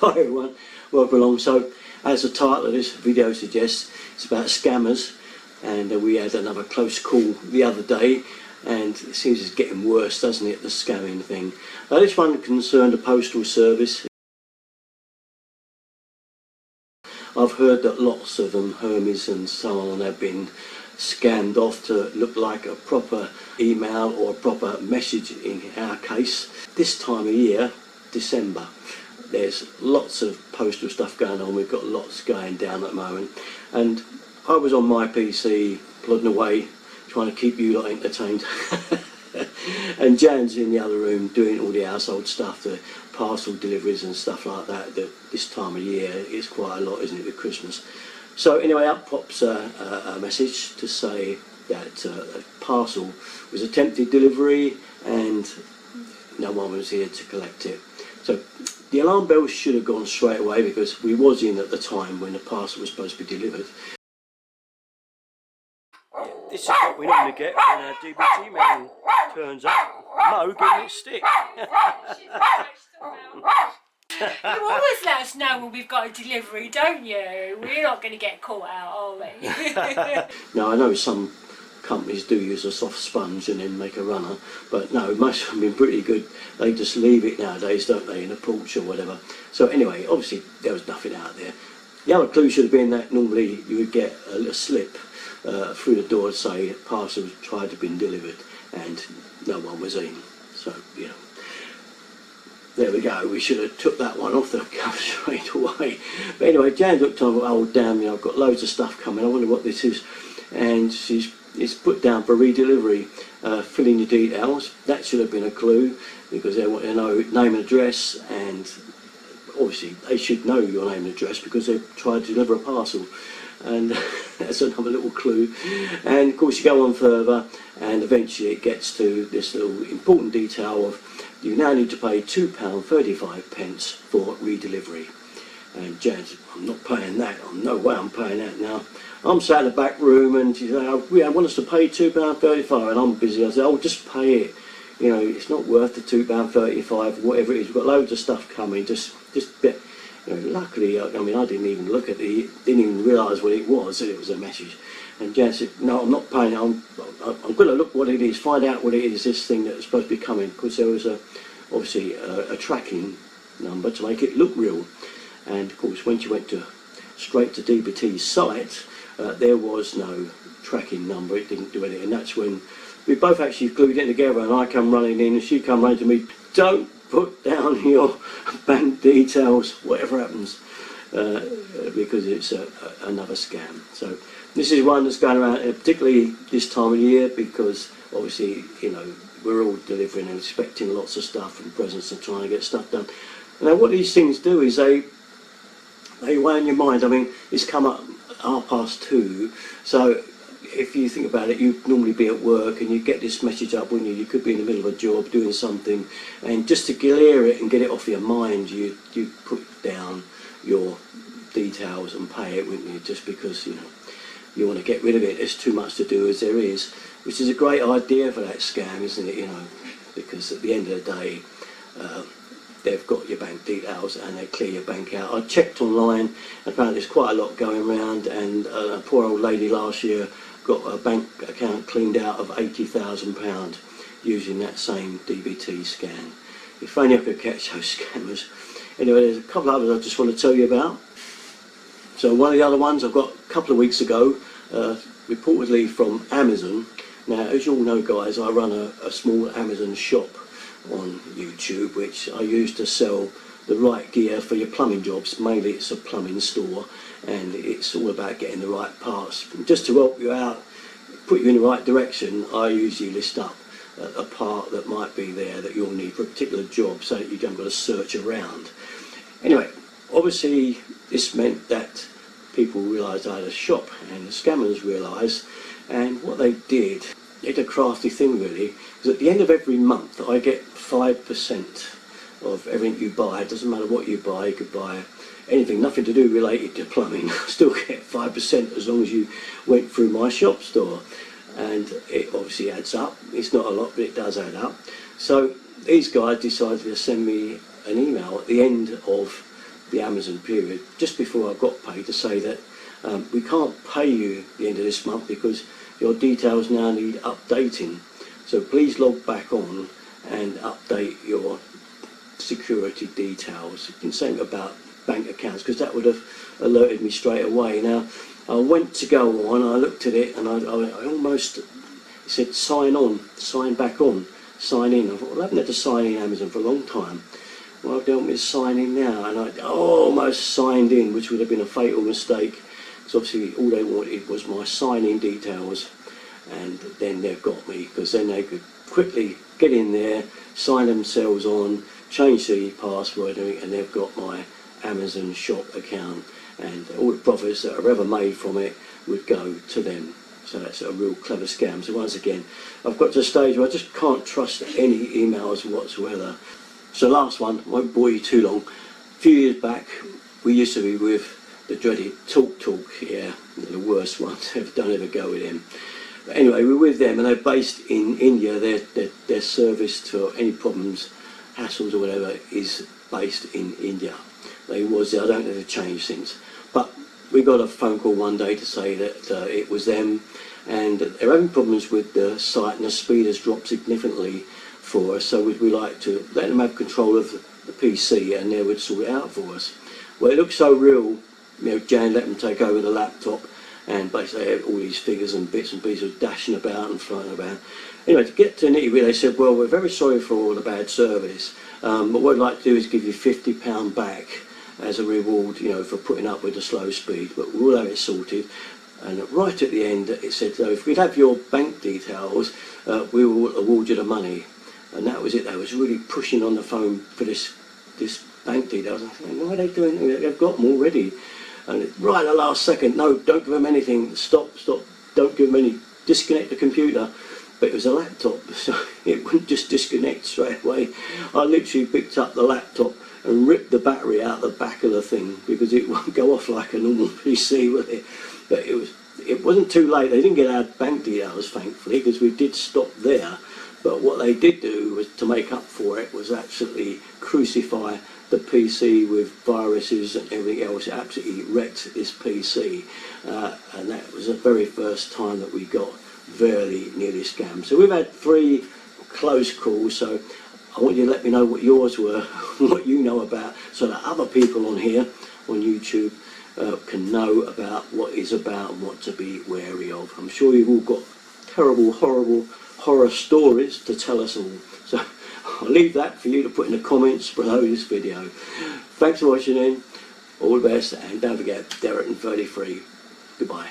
Hi everyone, welcome along. So, as the title of this video suggests, it's about scammers, and we had another close call the other day, and it seems it's getting worse, doesn't it, the scamming thing. This one concerned the postal service. I've heard that lots of them, Hermes and so on, have been scanned off to look like a proper email or a proper message in our case. This time of year, December, there's lots of postal stuff going on. We've got lots going down at the moment, and I was on my PC plodding away trying to keep you lot entertained and Jan's in the other room doing all the household stuff, the parcel deliveries and stuff like that. This time of year is quite a lot, isn't it, with Christmas? So anyway, up pops a message to say that a parcel was attempted delivery and no one was here to collect it. So the alarm bells should have gone straight away, because we was in at the time when the parcel was supposed to be delivered. Yeah, this is what we normally get when our DBT man turns up. Mo getting it stick. You always let us know when we've got a delivery, don't you? We're not going to get caught out, are we? Now, I know some companies do use a soft sponge and then make a runner, but no, most of them have been pretty good. They just leave it nowadays, don't they, in a porch or whatever. So anyway, obviously there was nothing out there. The other clue should have been that normally you would get a little slip through the door to say parcel tried to be delivered, and no one was in. So, you know, there we go. We should have took that one off the cuff straight away. But anyway, Jan looked on, oh damn, you know, I've got loads of stuff coming, I wonder what this is. And it's put down for redelivery. Fill in your details. That should have been a clue, because they want to know name and address, and obviously they should know your name and address because they've tried to deliver a parcel. And that's another little clue. And of course you go on further, and eventually it gets to this little important detail of you now need to pay £2.35 for redelivery. And Jan said, I'm not paying that. No way I'm paying that now. I'm sat in the back room, and she said, oh, yeah, I want us to pay £2.35, and I'm busy. I said, oh, just pay it. You know, it's not worth the £2.35, whatever it is. We've got loads of stuff coming. Just you know, luckily, I mean, I didn't even look at it, didn't even realise what it was, that it was a message. And Jan said, no, I'm not paying it. I'm going to look what it is, find out what it is, this thing that's supposed to be coming, because there was obviously a tracking number to make it look real. And of course, when she went straight to DBT's site, there was no tracking number. It didn't do anything. And that's when we both actually glued it together, and I come running in and she come running to me, don't put down your bank details, whatever happens, because it's another scam. So this is one that's going around, particularly this time of year, because obviously, you know, we're all delivering and expecting lots of stuff and presents and trying to get stuff done. Now what these things do is they weigh on your mind. I mean, it's come up 2:30, so if you think about it, you'd normally be at work and you get this message up, wouldn't you? You could be in the middle of a job doing something, and just to clear it and get it off your mind, you put down your details and pay it, wouldn't you? Just because, you know, you want to get rid of it. There's too much to do as there is, which is a great idea for that scam, isn't it? You know, because at the end of the day, they've got your bank details and they clear your bank out. I checked online, and found there's quite a lot going around, and a poor old lady last year got a bank account cleaned out of £80,000 using that same DBT scan. If only I could catch those scammers. Anyway, there's a couple of others I just want to tell you about. So one of the other ones I've got a couple of weeks ago, reportedly from Amazon. Now, as you all know, guys, I run a small Amazon shop on YouTube, which I use to sell the right gear for your plumbing jobs. Mainly it's a plumbing store, and it's all about getting the right parts. And just to help you out, put you in the right direction, I usually list up a part that might be there that you'll need for a particular job, so that you don't got to search around. Anyway, obviously this meant that people realised I had a shop, and the scammers realised, and what they did a crafty thing really, because at the end of every month I get 5% of everything you buy. It doesn't matter what you buy. You could buy anything, nothing to do related to plumbing, still get 5% as long as you went through my shop store. And it obviously adds up. It's not a lot, but it does add up. So these guys decided to send me an email at the end of the Amazon period, just before I got paid, to say that we can't pay you at the end of this month because your details now need updating. So please log back on and update your security details. You can say about bank accounts, because that would have alerted me straight away. Now, I went to go on, I looked at it, and I almost, it said sign on, sign back on, sign in. I thought, well, I haven't had to sign in Amazon for a long time. Well, they want me to sign in now, and I almost signed in, which would have been a fatal mistake, because obviously all they wanted was my sign-in details, and then they've got me, because then they could quickly get in there, sign themselves on, change the password, and they've got my Amazon shop account, and all the profits that are ever made from it would go to them. So that's a real clever scam. So once again, I've got to a stage where I just can't trust any emails whatsoever. So last one, won't bore you too long. A few years back, we used to be with the dreaded TalkTalk, yeah, the worst ones. Don't ever go with them. But anyway, we're with them, and they're based in India. Their service to any problems, hassles or whatever, is based in India. They was there. I don't know if they've changed things. But we got a phone call one day to say that it was them, and they're having problems with the site, and the speed has dropped significantly for us. So we like to let them have control of the PC, and they would sort it out for us. Well, it looked so real. Jan let them take over the laptop, and basically had all these figures and bits and pieces dashing about and flying about. Anyway, to get to nitty-gritty, they said, well, we're very sorry for all the bad service, but what we'd like to do is give you £50 back as a reward, for putting up with the slow speed, but we'll have it sorted. And right at the end, it said, so if we'd have your bank details, we will award you the money. And that was it. They was really pushing on the phone for this bank details. I think, why are they doing it? They've got them already. And right at the last second, no, don't give them anything. Stop, don't give them any. Disconnect the computer. But it was a laptop, so it wouldn't just disconnect straight away. I literally picked up the laptop and ripped the battery out the back of the thing, because it won't go off like a normal PC, will it? But it wasn't too late. They didn't get our bank details, thankfully, because we did stop there. But what they did do was, to make up for it, was actually crucify the PC with viruses and everything else. It absolutely wrecked this PC, and that was the very first time that we got very nearly scammed. So we've had 3 close calls, so I want you to let me know what yours were, what you know about, so that other people on here, on YouTube, can know about what it's about and what to be wary of. I'm sure you've all got terrible, horrible, horror stories to tell us all. So I'll leave that for you to put in the comments below this video. Thanks for watching in. All the best, and don't forget, Derek and 33. Goodbye.